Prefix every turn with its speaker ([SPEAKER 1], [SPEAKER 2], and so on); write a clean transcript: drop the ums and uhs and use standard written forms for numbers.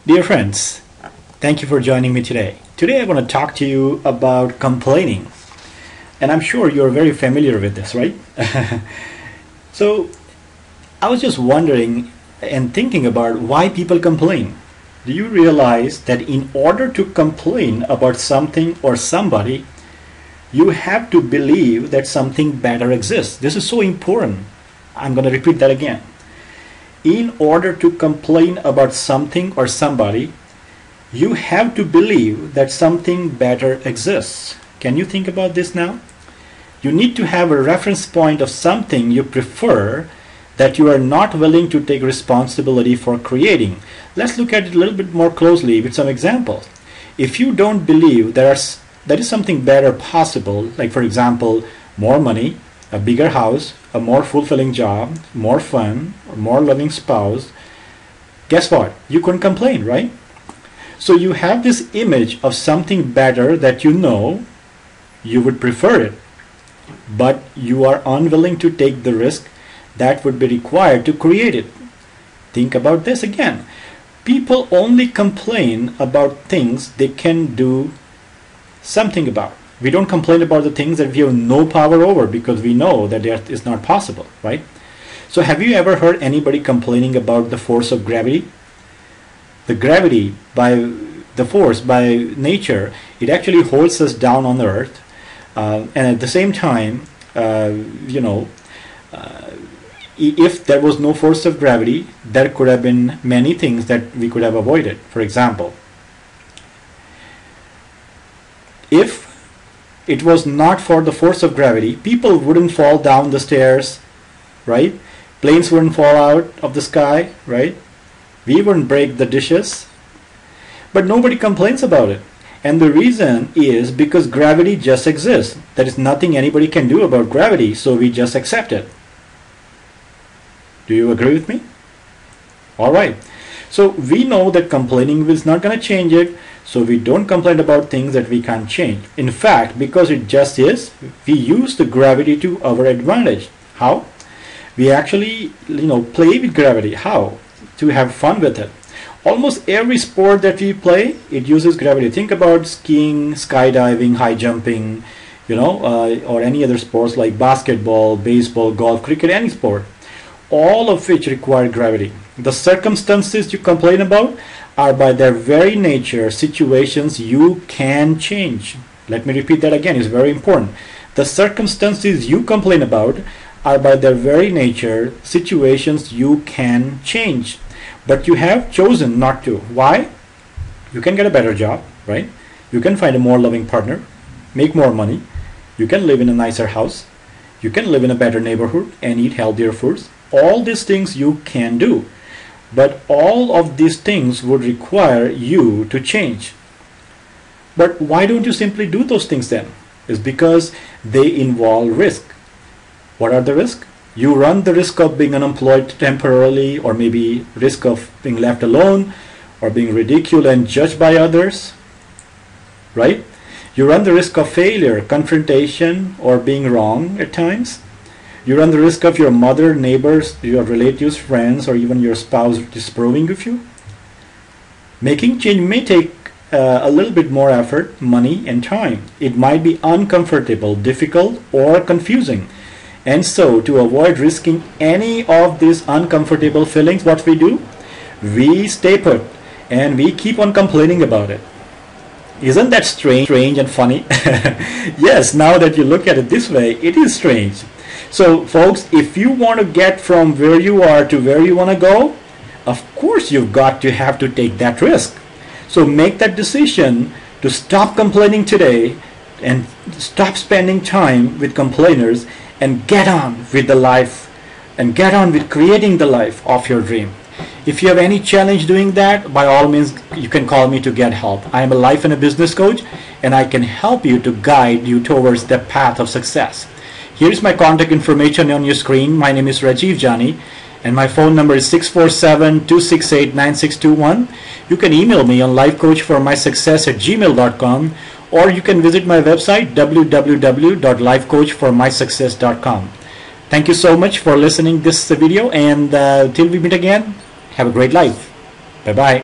[SPEAKER 1] Dear friends, thank you for joining me today. Today I want to talk to you about complaining. And I'm sure you're very familiar with this, right? So I was just wondering and thinking about why people complain. Do you realize that in order to complain about something or somebody, you have to believe that something better exists? This is so important. I'm going to repeat that again. In order to complain about something or somebody, you have to believe that something better exists. Can you think about this now? You need to have a reference point of something you prefer that you are not willing to take responsibility for creating. Let's look at it a little bit more closely with some examples. If you don't believe there is something better possible, like for example, more money, a bigger house, a more fulfilling job, more fun, or more loving spouse, guess what? You couldn't complain, right? So you have this image of something better that you know you would prefer it, but you are unwilling to take the risk that would be required to create it. Think about this again. People only complain about things they can do something about. We don't complain about the things that we have no power over because we know that that is not possible, right? So have you ever heard anybody complaining about the force of gravity? The gravity, by the force, by nature, it actually holds us down on the earth. And at the same time, if there was no force of gravity, there could have been many things that we could have avoided. For example, if it was not for the force of gravity, people wouldn't fall down the stairs, right? Planes wouldn't fall out of the sky, right? We wouldn't break the dishes. But nobody complains about it. And the reason is because gravity just exists. There is nothing anybody can do about gravity, so we just accept it. Do you agree with me? All right. So we know that complaining is not going to change it, so we don't complain about things that we can't change. In fact, because it just is, we use the gravity to our advantage. How? We actually, play with gravity. How? To have fun with it. Almost every sport that we play, it uses gravity. Think about skiing, skydiving, high jumping, or any other sports like basketball, baseball, golf, cricket, any sport. All of which require gravity. The circumstances you complain about are by their very nature situations you can change. Let me repeat that again, it's very important. The circumstances you complain about are by their very nature situations you can change. But you have chosen not to. Why? You can get a better job, right? You can find a more loving partner, make more money, you can live in a nicer house, you can live in a better neighborhood and eat healthier foods. All these things you can do. But all of these things would require you to change. But why don't you simply do those things then? It's because they involve risk. What are the risks? You run the risk of being unemployed temporarily, or maybe risk of being left alone, or being ridiculed and judged by others, right? You run the risk of failure, confrontation, or being wrong at times. You run the risk of your mother, neighbors, your relatives, friends, or even your spouse disapproving of you. Making change may take a little bit more effort, money, and time. It might be uncomfortable, difficult, or confusing. And so, to avoid risking any of these uncomfortable feelings, what we do? We stay put, and we keep on complaining about it. Isn't that strange and funny? Yes, now that you look at it this way, it is strange. So folks, if you want to get from where you are to where you want to go, of course you've got to have to take that risk. So make that decision to stop complaining today and stop spending time with complainers and get on with the life and get on with creating the life of your dream. If you have any challenge doing that, by all means, you can call me to get help. I am a life and a business coach, and I can help you to guide you towards the path of success. Here's my contact information on your screen. My name is Rajiv Jani, and my phone number is 647-268-9621. You can email me on lifecoachformysuccess@gmail.com, or you can visit my website www.lifecoachformysuccess.com. Thank you so much for listening this video, and till we meet again, have a great life. Bye-bye.